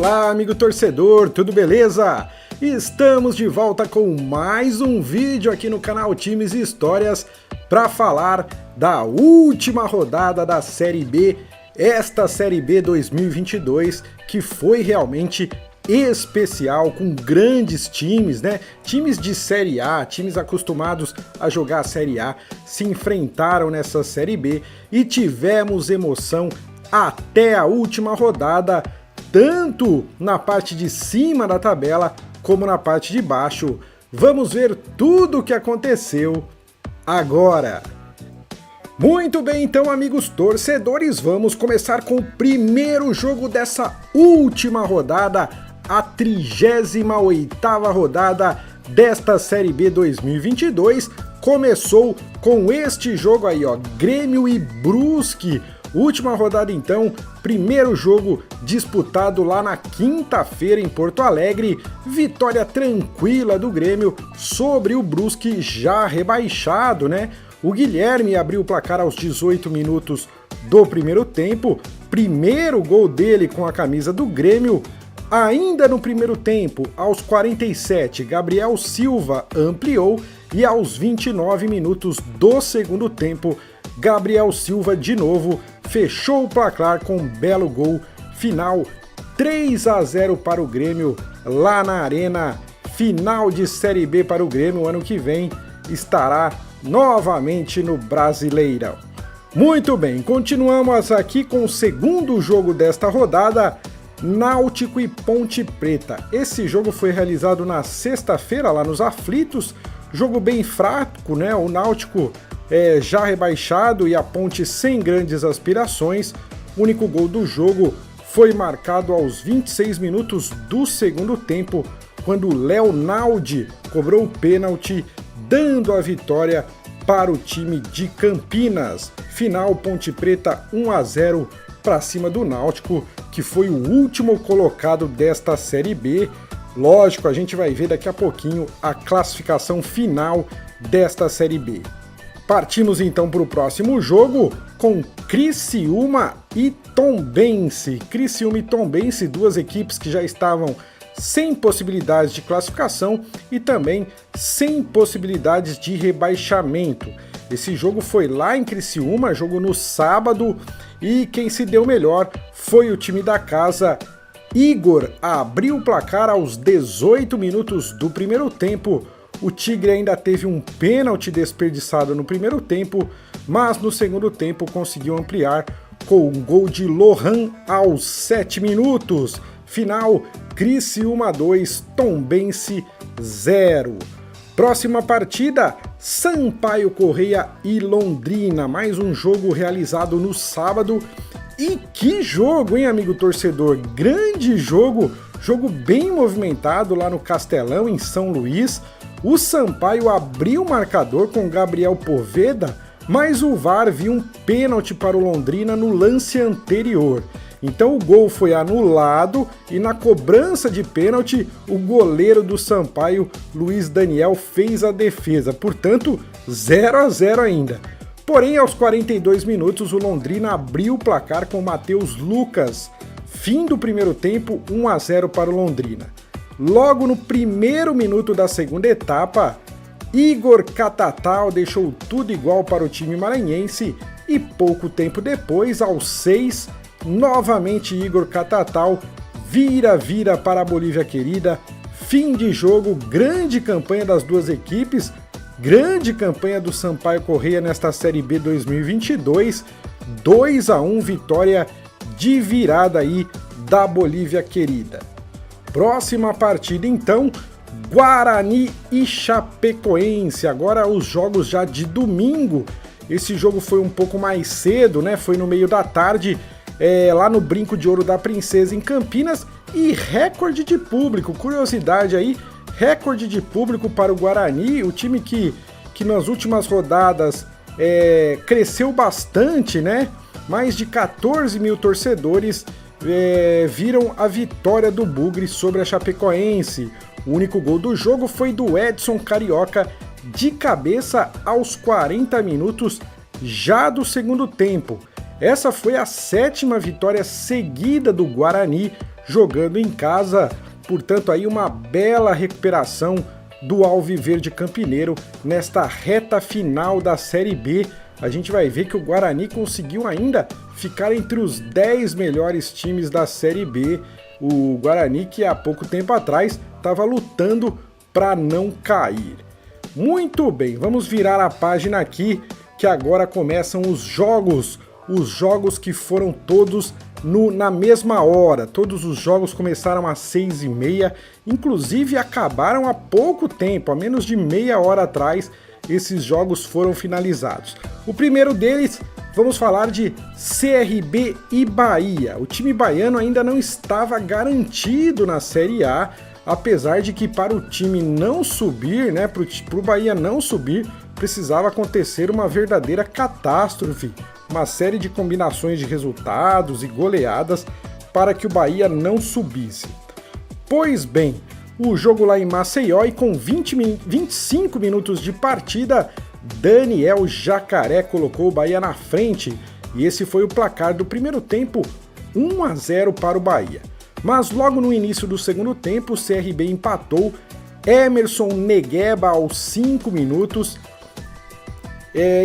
Olá, amigo torcedor, tudo beleza? Estamos de volta com mais um vídeo aqui no canal Times e Histórias para falar da última rodada da Série B, esta Série B 2022, que foi realmente especial, com grandes times, né? Times de Série A, times acostumados a jogar a Série A, se enfrentaram nessa Série B e tivemos emoção até a última rodada, tanto na parte de cima da tabela como na parte de baixo. Vamos ver tudo o que aconteceu agora. Muito bem, então, amigos torcedores, vamos começar com o primeiro jogo dessa última rodada, a 38ª rodada desta Série B 2022. Começou com este jogo aí, ó, Grêmio e Brusque. Última rodada então, primeiro jogo disputado lá na quinta-feira em Porto Alegre, vitória tranquila do Grêmio sobre o Brusque já rebaixado, né? O Guilherme abriu o placar aos 18 minutos do primeiro tempo, primeiro gol dele com a camisa do Grêmio. Ainda no primeiro tempo, aos 47, Gabriel Silva ampliou e aos 29 minutos do segundo tempo, Gabriel Silva de novo fechou o placar com um belo gol final, 3-0 para o Grêmio lá na Arena. Final de Série B para o Grêmio, ano que vem estará novamente no Brasileirão. Muito bem, continuamos aqui com o segundo jogo desta rodada, Náutico e Ponte Preta. Esse jogo foi realizado na sexta-feira lá nos Aflitos, jogo bem fraco, né? O Náutico já rebaixado e a Ponte sem grandes aspirações. O único gol do jogo foi marcado aos 26 minutos do segundo tempo, quando o Léo Naldi cobrou o pênalti, dando a vitória para o time de Campinas. Final, Ponte Preta 1-0 para cima do Náutico, que foi o último colocado desta Série B. Lógico, a gente vai ver daqui a pouquinho a classificação final desta Série B. Partimos então para o próximo jogo com Criciúma e Tombense. Criciúma e Tombense, duas equipes que já estavam sem possibilidades de classificação e também sem possibilidades de rebaixamento. Esse jogo foi lá em Criciúma, jogo no sábado, e quem se deu melhor foi o time da casa. Igor abriu o placar aos 18 minutos do primeiro tempo. O Tigre ainda teve um pênalti desperdiçado no primeiro tempo, mas no segundo tempo conseguiu ampliar com um gol de Lohan aos 7 minutos. Final, Criciúma 2, Tombense 0. Próxima partida, Sampaio Corrêa e Londrina. Mais um jogo realizado no sábado. E que jogo, hein, amigo torcedor? Grande jogo, jogo bem movimentado lá no Castelão, em São Luís. O Sampaio abriu o marcador com Gabriel Poveda, mas o VAR viu um pênalti para o Londrina no lance anterior. Então o gol foi anulado e na cobrança de pênalti o goleiro do Sampaio, Luiz Daniel, fez a defesa. Portanto, 0-0 ainda. Porém, aos 42 minutos o Londrina abriu o placar com Matheus Lucas. Fim do primeiro tempo, 1-0 para o Londrina. Logo no primeiro minuto da segunda etapa, Igor Catatal deixou tudo igual para o time maranhense e pouco tempo depois, aos 6, novamente Igor Catatal vira para a Bolívia querida. Fim de jogo, grande campanha das duas equipes, grande campanha do Sampaio Corrêa nesta Série B 2022, 2-1, vitória de virada aí da Bolívia querida. Próxima partida então, Guarani e Chapecoense. Agora os jogos já de domingo. Esse jogo foi um pouco mais cedo, né? Foi no meio da tarde, lá no Brinco de Ouro da Princesa em Campinas, e recorde de público. Curiosidade aí, recorde de público para o Guarani, o time que nas últimas rodadas cresceu bastante, né? Mais de 14 mil torcedores viram a vitória do Bugre sobre a Chapecoense. O único gol do jogo foi do Edson Carioca de cabeça aos 40 minutos já do segundo tempo. Essa foi a 7ª vitória seguida do Guarani jogando em casa, portanto aí uma bela recuperação do Alviverde Campineiro nesta reta final da Série B. A gente vai ver que o Guarani conseguiu ainda ficar entre os 10 melhores times da Série B. O Guarani que há pouco tempo atrás estava lutando para não cair. Muito bem, vamos virar a página aqui, que agora começam os jogos que foram todos na mesma hora. Todos os jogos começaram às 6h30, inclusive acabaram há pouco tempo, há menos de meia hora atrás, esses jogos foram finalizados. O primeiro deles, vamos falar de CRB e Bahia. O time baiano ainda não estava garantido na Série A, apesar de que para o time não subir, né, para o Bahia não subir, precisava acontecer uma verdadeira catástrofe, uma série de combinações de resultados e goleadas para que o Bahia não subisse. Pois bem, o jogo lá em Maceió e com 25 minutos de partida, Daniel Jacaré colocou o Bahia na frente e esse foi o placar do primeiro tempo, 1-0 para o Bahia. Mas logo no início do segundo tempo, o CRB empatou, Emerson Negueba aos 5 minutos,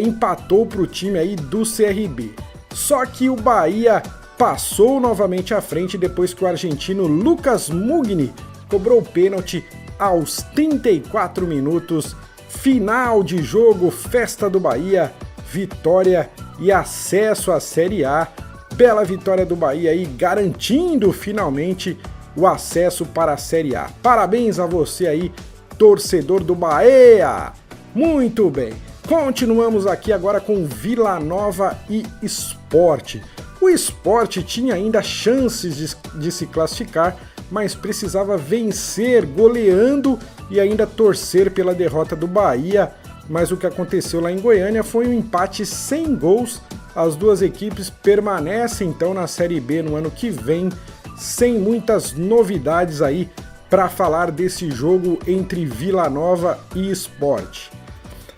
empatou para o time aí do CRB. Só que o Bahia passou novamente à frente depois que o argentino Lucas Mugni cobrou o pênalti aos 34 minutos. Final de jogo, festa do Bahia, vitória e acesso à Série A. Bela vitória do Bahia aí, garantindo finalmente o acesso para a Série A. Parabéns a você aí, torcedor do Bahia! Muito bem, continuamos aqui agora com Vila Nova e Sport. O Sport tinha ainda chances de se classificar, mas precisava vencer goleando e ainda torcer pela derrota do Bahia. Mas o que aconteceu lá em Goiânia foi um empate sem gols. As duas equipes permanecem então na Série B no ano que vem, sem muitas novidades aí para falar desse jogo entre Vila Nova e Sport.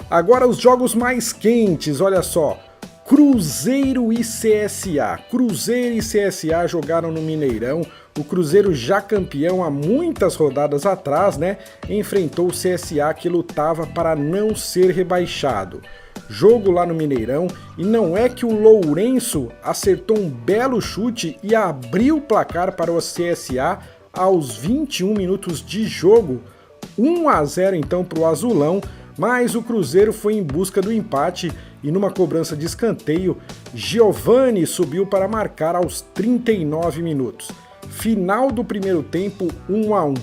Agora os jogos mais quentes, olha só, Cruzeiro e CSA. Cruzeiro e CSA jogaram no Mineirão, o Cruzeiro já campeão há muitas rodadas atrás, né, enfrentou o CSA que lutava para não ser rebaixado. Jogo lá no Mineirão, e não é que o Lourenço acertou um belo chute e abriu o placar para o CSA aos 21 minutos de jogo, 1-0 então para o Azulão, mas o Cruzeiro foi em busca do empate e numa cobrança de escanteio, Giovani subiu para marcar aos 39 minutos. Final do primeiro tempo, 1-1.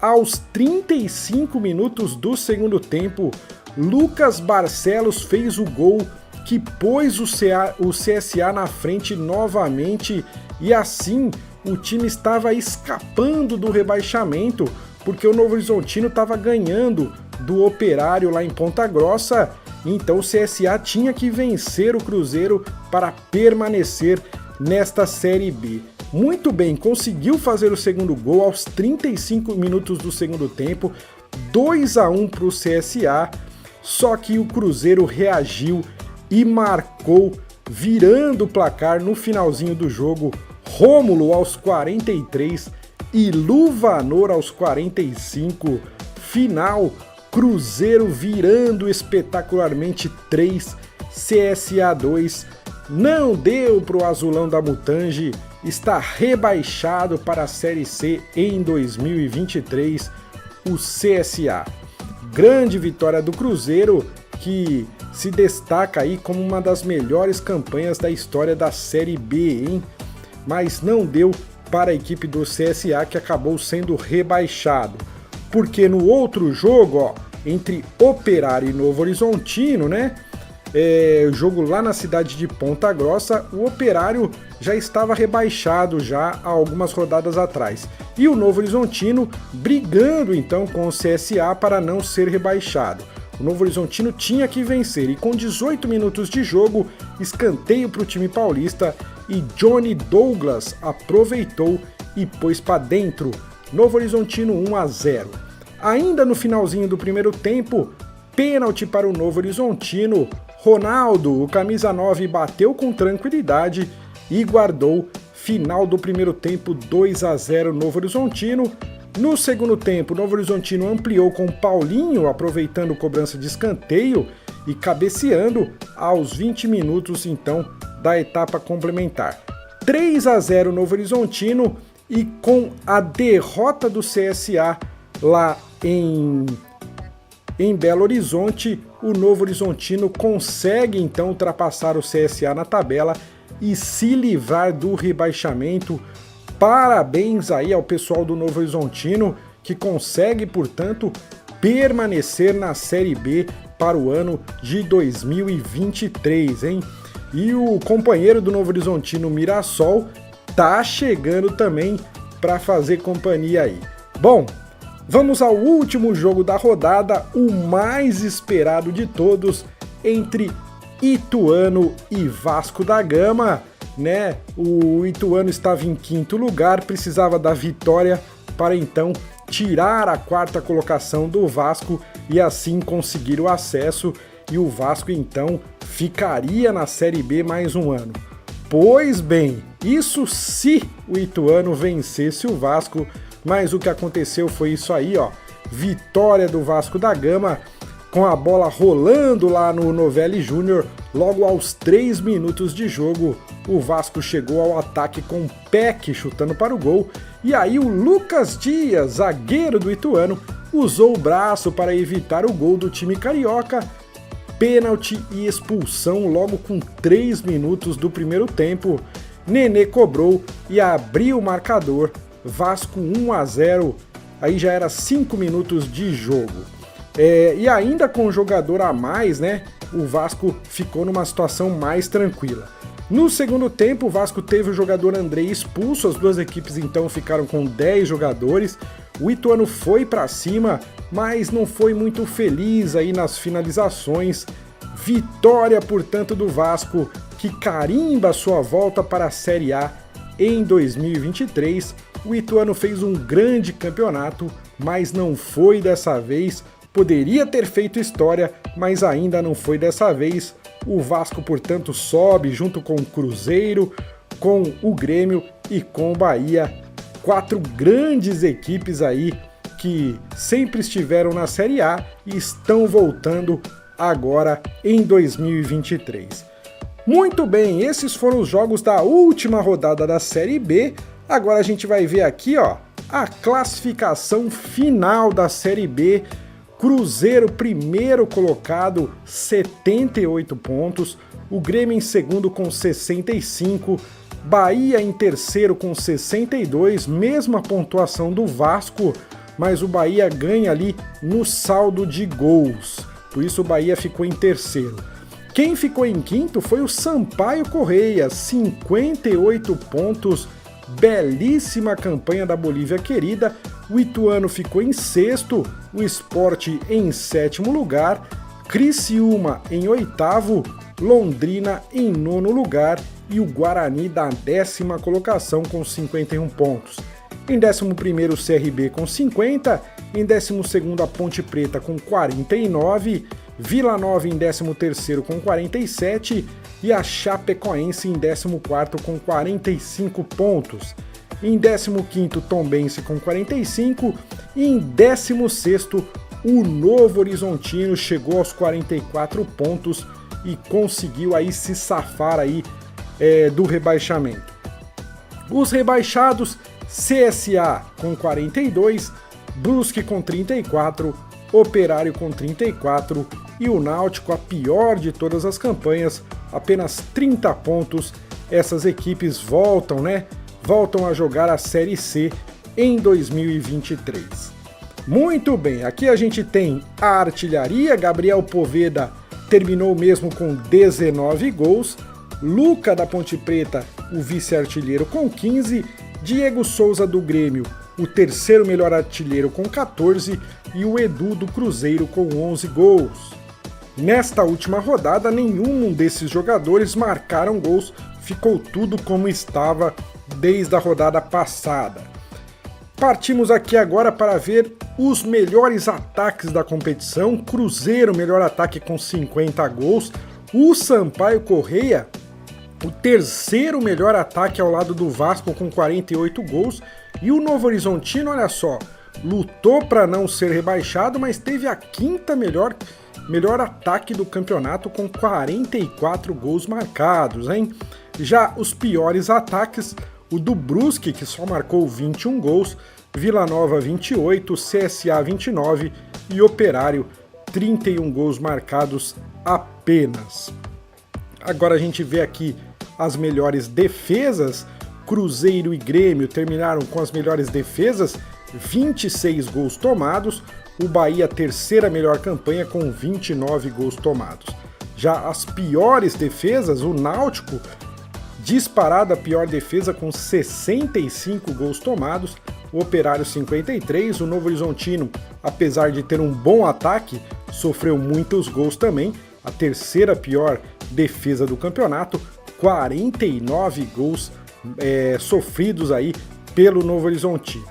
Aos 35 minutos do segundo tempo, Lucas Barcelos fez o gol que pôs o CSA na frente novamente e assim o time estava escapando do rebaixamento porque o Novo Horizontino estava ganhando do Operário lá em Ponta Grossa, então o CSA tinha que vencer o Cruzeiro para permanecer nesta Série B. Muito bem, conseguiu fazer o segundo gol aos 35 minutos do segundo tempo, 2-1 para o CSA, só que o Cruzeiro reagiu e marcou, virando o placar no finalzinho do jogo, Rômulo aos 43 e Luvanor aos 45, final, Cruzeiro virando espetacularmente 3, CSA 2, não deu para o Azulão da Mutange, está rebaixado para a Série C em 2023, o CSA. Grande vitória do Cruzeiro, que se destaca aí como uma das melhores campanhas da história da Série B, hein? Mas não deu para a equipe do CSA, que acabou sendo rebaixado. Porque no outro jogo, ó, entre Operário e Novo Horizontino, né? Jogo lá na cidade de Ponta Grossa, o Operário já estava rebaixado já há algumas rodadas atrás. E o Novo Horizontino brigando então com o CSA para não ser rebaixado. O Novo Horizontino tinha que vencer e com 18 minutos de jogo, escanteio para o time paulista e Johnny Douglas aproveitou e pôs para dentro. Novo Horizontino 1-0. Ainda no finalzinho do primeiro tempo, pênalti para o Novo Horizontino. Ronaldo, o camisa 9, bateu com tranquilidade e guardou. Final do primeiro tempo, 2-0 Novo Horizontino. No segundo tempo, Novo Horizontino ampliou com Paulinho, aproveitando cobrança de escanteio e cabeceando aos 20 minutos então da etapa complementar. 3-0 Novo Horizontino, e com a derrota do CSA lá em Belo Horizonte, o Novo Horizontino consegue então ultrapassar o CSA na tabela e se livrar do rebaixamento. Parabéns aí ao pessoal do Novo Horizontino, que consegue, portanto, permanecer na Série B para o ano de 2023, hein? E o companheiro do Novo Horizontino, Mirassol, tá chegando também para fazer companhia aí. Bom, vamos ao último jogo da rodada, o mais esperado de todos, entre Ituano e Vasco da Gama, né? O Ituano estava em quinto lugar, precisava da vitória para então tirar a quarta colocação do Vasco e assim conseguir o acesso, e o Vasco então ficaria na Série B mais um ano. Pois bem, isso se o Ituano vencesse o Vasco, mas o que aconteceu foi isso aí, ó. Vitória do Vasco da Gama, com a bola rolando lá no Novelli Júnior, logo aos 3 minutos de jogo, o Vasco chegou ao ataque com Peck chutando para o gol, e aí o Lucas Dias, zagueiro do Ituano, usou o braço para evitar o gol do time carioca. Pênalti e expulsão logo com 3 minutos do primeiro tempo. Nenê cobrou e abriu o marcador. Vasco 1-0, aí já era 5 minutos de jogo. E ainda com o jogador a mais, né, o Vasco ficou numa situação mais tranquila. No segundo tempo, o Vasco teve o jogador Andrei expulso, as duas equipes então ficaram com 10 jogadores. O Ituano foi para cima, mas não foi muito feliz aí nas finalizações. Vitória, portanto, do Vasco, que carimba sua volta para a Série A em 2023. O Ituano fez um grande campeonato, mas não foi dessa vez. Poderia ter feito história, mas ainda não foi dessa vez. O Vasco, portanto, sobe junto com o Cruzeiro, com o Grêmio e com o Bahia. 4 grandes equipes aí que sempre estiveram na Série A e estão voltando agora em 2023. Muito bem, esses foram os jogos da última rodada da Série B. Agora a gente vai ver aqui, ó, a classificação final da Série B. Cruzeiro, primeiro colocado, 78 pontos. O Grêmio em segundo com 65. Bahia em terceiro com 62, mesma pontuação do Vasco, mas o Bahia ganha ali no saldo de gols. Por isso o Bahia ficou em terceiro. Quem ficou em quinto foi o Sampaio Correia, 58 pontos. Belíssima campanha da Bolívia querida. O Ituano ficou em sexto, o Sport em sétimo lugar, Criciúma em oitavo, Londrina em nono lugar e o Guarani da 10ª colocação com 51 pontos. Em 11º o CRB com 50, em 12º a Ponte Preta com 49, Vila Nova em 13º com 47 e a Chapecoense em 14º com 45 pontos. Em 15º Tombense com 45 e em 16º o Novo Horizontino chegou aos 44 pontos e conseguiu aí se safar aí do rebaixamento. Os rebaixados, CSA com 42, Brusque com 34, Operário com 34 e o Náutico, a pior de todas as campanhas, apenas 30 pontos. Essas equipes voltam, né? Voltam a jogar a Série C em 2023. Muito bem, aqui a gente tem a artilharia. Gabriel Poveda terminou mesmo com 19 gols, Luca da Ponte Preta, o vice-artilheiro, com 15, Diego Souza do Grêmio, o terceiro melhor artilheiro, com 14, e o Edu do Cruzeiro com 11 gols. Nesta última rodada, nenhum desses jogadores marcaram gols, ficou tudo como estava desde a rodada passada. Partimos aqui agora para ver os melhores ataques da competição. Cruzeiro, melhor ataque com 50 gols. O Sampaio Correia o terceiro melhor ataque ao lado do Vasco com 48 gols, e o Novo Horizontino, olha só, lutou para não ser rebaixado, mas teve a quinta melhor ataque do campeonato com 44 gols marcados, hein? Já os piores ataques, o do Brusque, que só marcou 21 gols, Vila Nova 28, CSA 29 e Operário 31 gols marcados apenas. Agora a gente vê aqui as melhores defesas. Cruzeiro e Grêmio terminaram com as melhores defesas, 26 gols tomados. O Bahia, terceira melhor campanha, com 29 gols tomados. Já as piores defesas, o Náutico, disparada a pior defesa com 65 gols tomados. O Operário 53, o Novo Horizontino, apesar de ter um bom ataque, sofreu muitos gols também. A terceira pior defesa do campeonato, 49 gols sofridos aí pelo Novo Horizontino.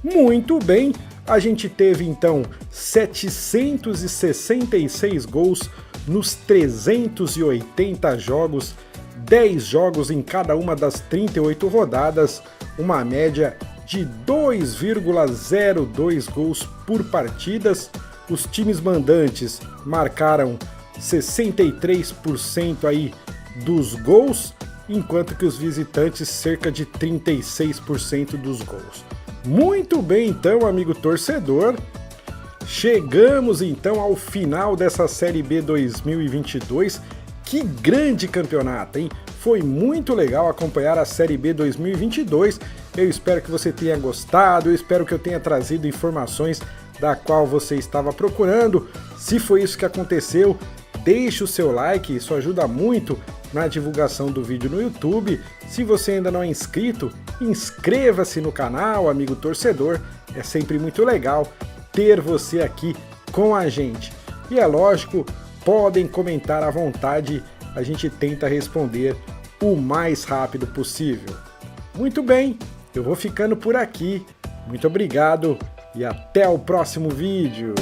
Muito bem, a gente teve então 766 gols nos 380 jogos, 10 jogos em cada uma das 38 rodadas, uma média de 2,02 gols por partidas. Os times mandantes marcaram 63% aí dos gols, enquanto que os visitantes cerca de 36% dos gols. Muito bem então, amigo torcedor, chegamos então ao final dessa Série B 2022. Que grande campeonato, hein? Foi muito legal acompanhar a Série B 2022. Eu espero que você tenha gostado, eu espero que eu tenha trazido informações da qual você estava procurando. Se foi isso que aconteceu, deixe o seu like, isso ajuda muito na divulgação do vídeo no YouTube. Se você ainda não é inscrito, inscreva-se no canal, amigo torcedor. É sempre muito legal ter você aqui com a gente. E é lógico, podem comentar à vontade, a gente tenta responder o mais rápido possível. Muito bem, eu vou ficando por aqui. Muito obrigado e até o próximo vídeo.